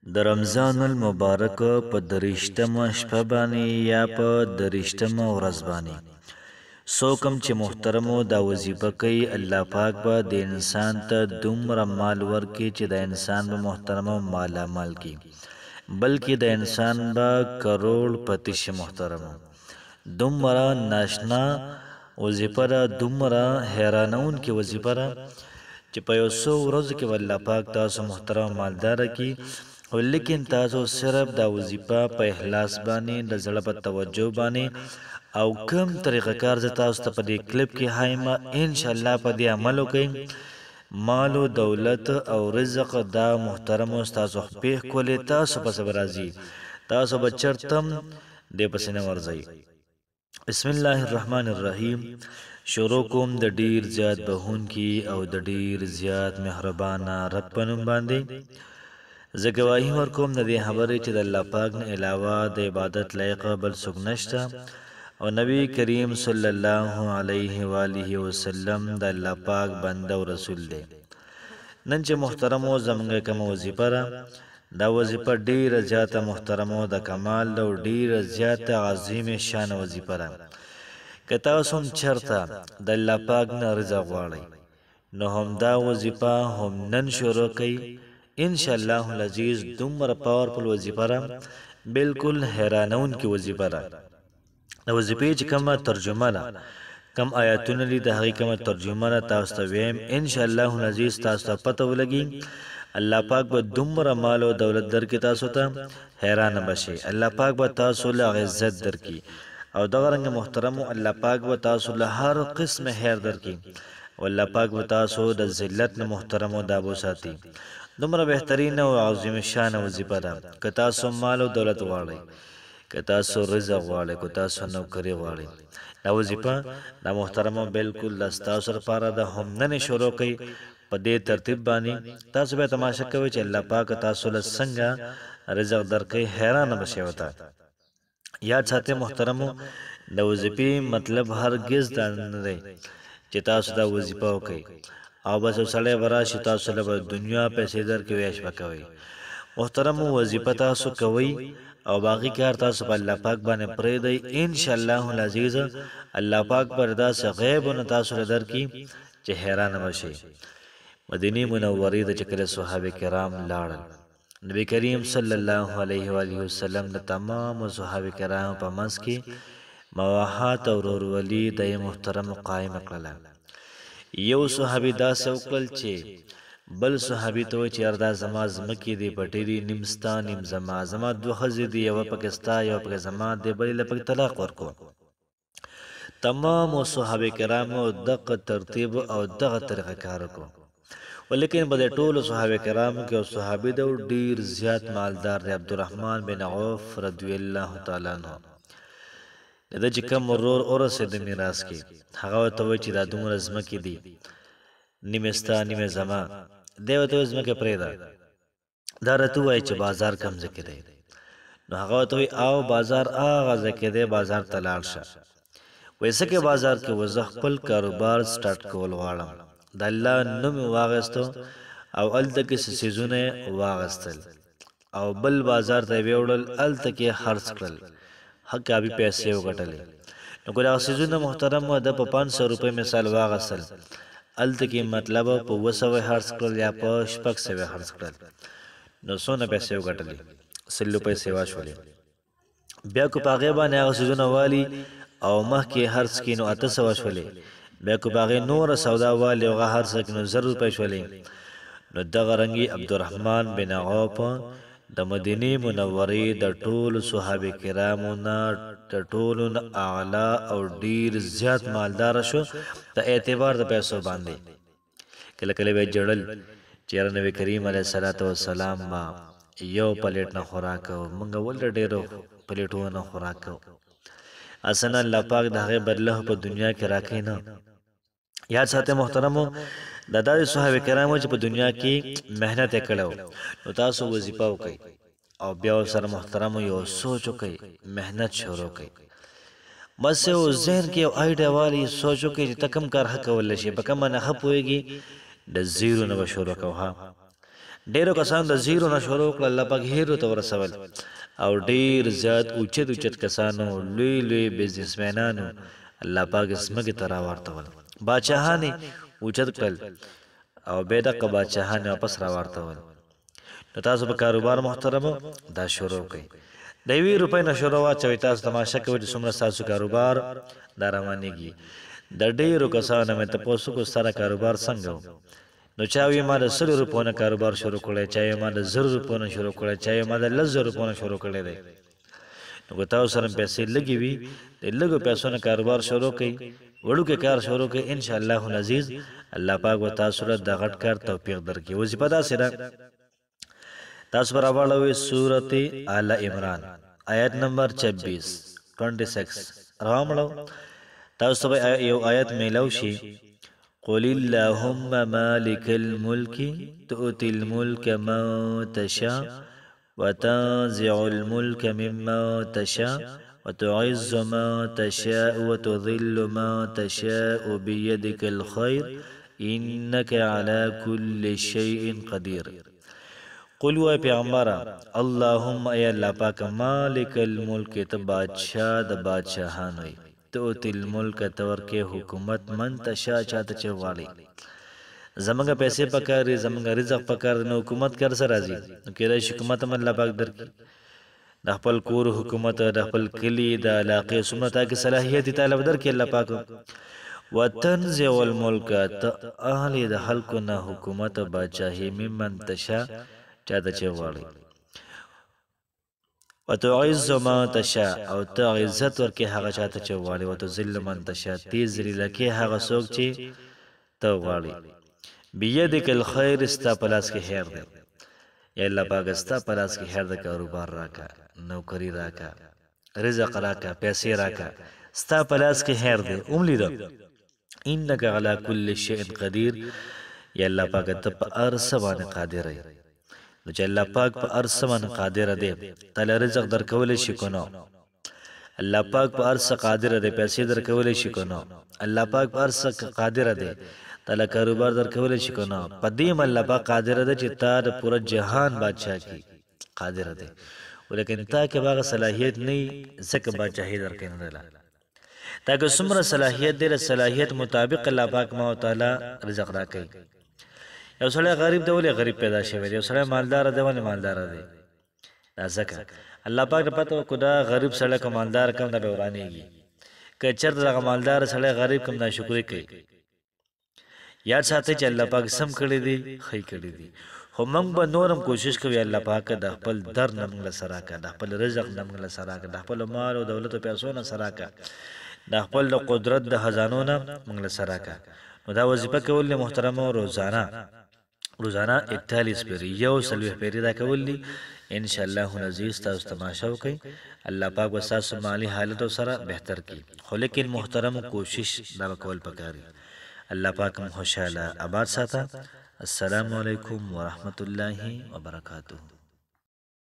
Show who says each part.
Speaker 1: د رمضان المبارک په دریشتمه شپه باندې یا په دریشتمه ورځ باندې څو کم چې محترمو دا وظیفه کوي، الله پاک به د انسان ته دومره مال ورکړي چې د انسان به محترمه مالا مال کی، بلکې د انسان به کروڑ پتی شي. محترمو دومره ناشنا وظیفه ده، دومره حیرانون کې وظیفه ده چې په یو څو ورځو کې الله پاک تاسو محترم مالدار کی. لیکن تاسو صرف دا وظیفه په اخلاص باندې د زړه په توجه باندې او کم طریقه کار زه تاسو ته په دې کلپ کې هایم، ان شاء الله په دې عمل وکړئ. مال او دولت او رزق دا محترم تاسو په کولې تاسو په صبر راځي، تاسو بچرتم دې پسنه ورځي. بسم الله الرحمن الرحیم. شروع کوم د ډیر زیات بهون کی او د ډیر زیات مهربانه رب پنوم باندې. زه گواهی ورکوم د دې خبرې چې د الله پاک نه علاوه د عبادت لایق بل څوک نشته، او نبی کریم صلی الله علیه و آله وسلم د الله پاک بنده او رسول دی. نن چې محترمو زمونږ کوم وظیفه را، دا وظیفه ډیره زیاته محترمو د کمال او ډیره زیاته عظیم شان وظیفه را. که تاسو هم چرته د الله پاک نه رضا غواړئ، نو هم دا وظیفه هم نن شروع کړئ. ان شاء الله العزیز دومره پاورفل وظیفه را، بالکل حیرانون کی وظیفه را. د وظیفې چې کومه ترجمه ده، کم آیاتونه دي د هغې کومه ترجمه ده تاسو ته ویم. ان شاء الله العزیز تاسو ته پته ولګي، الله پاک به دومره مال او دولت درکړي، تاسو ته حیرانه بشئ. الله پاک به تاسو له عزت درکړي، او دغه رنګ محترمو الله پاک به تاسو له هر قسم خیر درکړي، او الله پاک به تاسو د ذلت نه محترمو دا وساتي. دومره بهترین او عظیم شان وظیفه ده. که تاسو مال او دولت غواړئ، که تاسو رزق غواړئ، که تاسو نوکري غواړئ، دا وظیفه دا محترمه بالکل د ستاسو لپاره ده. هم نن شروع کړئ په دې ترتیب باندې. تاسو به تماشا کوئ چې الله پاک تاسو له څنګه رزق درکړي، حیرانه بشئ ورته. یاد ساتئ محترمو، د وظیفې مطلب هرگز دا نه دی چې تاسو دا وظیفه وکړئ او بس سړی به راشي تاسو له دنیا پیسې درکړي ویش به کوئ. محترمو وظیفه تاسو کوئ او باقی کار تاسو په الله پاک باندې پرېږدئ. ان شاء الله العزیز الله پاک پر داسې غیبونه تاسو له درکړي چې حیرانه بشئ. مدینې منورې ته چې کله صحابه کرام لاړل، نبی کریم صلی الله علیه و آله وسلم د تمام صحابه کرام په منځ کې مواحات او ورورولي د محترم قائم کړله. یو صحابي داسې وکړل چې بل صحابي ته وایي چې یار دا زما ځمکې دي پټې دي، نیم ستا نیم زما، زما دوه ښځې دي، یوه پکې ستا یوه پکې زما دی، بلې له پکې طلاق ورکړو. تمامو صحابه کرامو دغه ترتیب او دغه طریقه کار وکړو. ولیکن په دې ټولو صحابه کرامو کې یو صحابي دی ډیر زیات مالدار دی، عبدالرحمن بن عوف رضی الله تعالی عنہ. د چې کوم ورور ورسېد میراث کې، هغه ورته وایي چې دا دومره ځمکې دي، نیمه ستا نیمه زما، دی ورته وایي ځمکه پرېږده، دا راته ووایي چې بازار کوم ځای کې دی. نو هغه ورته وایي او بازار هغه ځای کې دی، بازار ته لاړ شه. وایي څه کې بازار کې؟ وایي زه خپل کاروبار سټارټ کول غواړم. د الله نوم یې واخیستو او هلته کې څه څیزونه یې واخیستل او بل بازار ته یې ویوړل، هلته کې یې خرڅ کړل، حقابي پیسې وګټلې. نو ګوره هغه څیزونه محترم ده په 500 روپۍ مثال واخیستل، هلته کې مطلب په 200 یې خرڅ کړل یا په 600 یې خرڅ کړل. نو څونه پیسې وګټلې؟ 100 پیسې واچولې. بیا کو په هغې باندې هغه څیزونه والي او مخکې یې خرڅ کړي، نو 800 واچولې. بیا کو په هغې نوره سودا والي او هغه خرڅ کړي، نو 1000 روپۍ شولې. نو دغه رنګې عبدالرحمن بن عوف د مدینې منورې د ټولو صحابه کرامو نه د ټولو نه اعلی او ډیر زیات مالدار شو د اعتبار د پیسو باندې. کله کله به جړل چې نبی کریم علیه الصلاۃ والسلام ما یو پلیټ نه خوراک او موږ ول ډیرو پلیټونه نه خوراک او اسنه الله پاک د هغه بدله په دنیا کې راکې نه. یاد ساتئ محترمو، د داسې صحابه کرامو چې په دنیا کې مهنت یې کړی، نو تاسو وظیفه وکړئ او بیا ورسره محترمو یو سوچ وکړئ، مهنت شروع کړئ. بس یو ذهن کې یو آیډیا والی سوچ وکړئ چې ته کوم کار ښه کولی شي، په کومه نه ښه پوهېږي، د زیرو نه به شروع کوه. ډیرو کسان د زیرو نه شروع کړل، الله پاک هیرو ته ورسول، او ډیر زیات اوچت اوچت کسانو، لوی لوی بزنسمینانو الله پاک ځمکې ته راورتول، باچاهان یې اوچت کړل او بیا دغه باچاهان یې واپس راورتول. نو تاسو په کاروبار محترمو دا شروع کړئ، د 1 روپۍ نه شروع واچوئ. تاسو تماشه کوئ چې څومره ستاسو کاروبار دا روانېږي. د ډېرو کسانو مې تپوس وکړو ستا کاروبار څنګه و؟ نو چا وایي ما د 100 روپو نه کاروبار شروع کړی، چا یې ما د 1000 روپو نه شروع کړی، چا یې ما د 10,000 روپو نه شروع کړی دی. نو که تاسو سره پیسې لږې وي، د لږو پیسو نه کاروبار شروع کړئ، وړوکی کار شروع کړئ، انشاءالله العزیز الله پاک به تاسو له د غټ کار توفیق درکړي. وظیفه داسې ده، تاسو به راواړوئ سورت آل عمران آیت نمبر 26 راومړو. تاسو به یو آیت میلاو شي، قل اللهم مالک الملک تؤتي الملك ما تشاء وتنزع الملك مما تشاء وتعز ما تشاء وتذل ما تشاء بيدك الخير إنك على كل شيء قدير. قل و پیغمبره اللهم ای الله پاک مالک الملک ته بادشاہ د بادشاہانوی، تؤتی الملک تور کې حکومت من تشا چاته چې غواړي. زمونږ پیسې پکاري، زمونږ رزق پکار، نو حکومت کر سره راځي، نو کېدای شي حکومت هم الله پاک درکړي، د خپل کور حکومت، د خپل کلي، د علاقې څومره تا کې صلاحیت تعالی درکړي الله پاک. وتنزع الملک ته اهل د خلکو نه حکومت او بادشاهي ممن تشا چاته چې غواړي، وتعز ما تشاء او ته عزت ورکې هغه چاته چې غواړي، وتذل من تشاء تیز ذلیله کې هغه څوک چې ته غواړي. بیدک الخیر ستا په لاس کې خیر دی، یا الله پاک ستا په لاس کې خیر د کاروبار راکا، نوکری راکا، رزق راکا، پیسې راکا، ستا په لاس کې خیر دی. اوملی ده انک علی کل شیء قدیر، یا الله پاک ته په هر څه باندې قادر دی. نو چې الله پاک په هر څه باندې قادر دی، تعالی رزق درکولی شي که نه؟ الله پاک په هر څه قادر دی، پیسې درکولی شي که نه؟ الله پاک په هر څه قادر دی، تعالی کاروبار درکولی شي که نه؟ په دې هم الله پاک قادر دی چې تا د پوره جهان بادشاه کی قادر دی، ولیکن تا کې به هغه صلاحیت نه وي، ځکه بادشاهي درکوي نه دی. تا که څومره صلاحیت دی، د صلاحیت مطابق الله پاک ما تعالی رزق راکوي. یو سړی غریب دی ولې غریب پیدا شوی دی، یو سړی مالدار دی ولې مالدار دی؟ دا ځکه الله پاک ته پته وکړو دا غریب سړی که مالدار کم دا به ورانېږي، که چېرته دغه مالدار سړی غریب کم ناشکري کوي. یاد ساتئ چې الله پاک سم کړی دی، ښه کړی دی، خو موږ به نور هم کوشش کوو الله پاک د خپل در نه موږ له سره راکړه، د خپل رزق نه موږ له سره راکړه، د خپل مال او دولت او پیسو نه سره راکړه، د خپل د قدرت د خزانو نه موږ له سره راکړه. نو دا وظیفه کول محترمو روزانه 41 پیری، یو 40 پیری دا کول دي. انشاءالله العزیز تاسو تماشا وکئ، الله پاک به ستاسو مالی حالت سره بهتر کړي، خو لیکن محترم کوشش دا کول پکاري. الله پاک مو خوشاله آباد ساته. السلام علیکم ورحمت الله وبرکاته.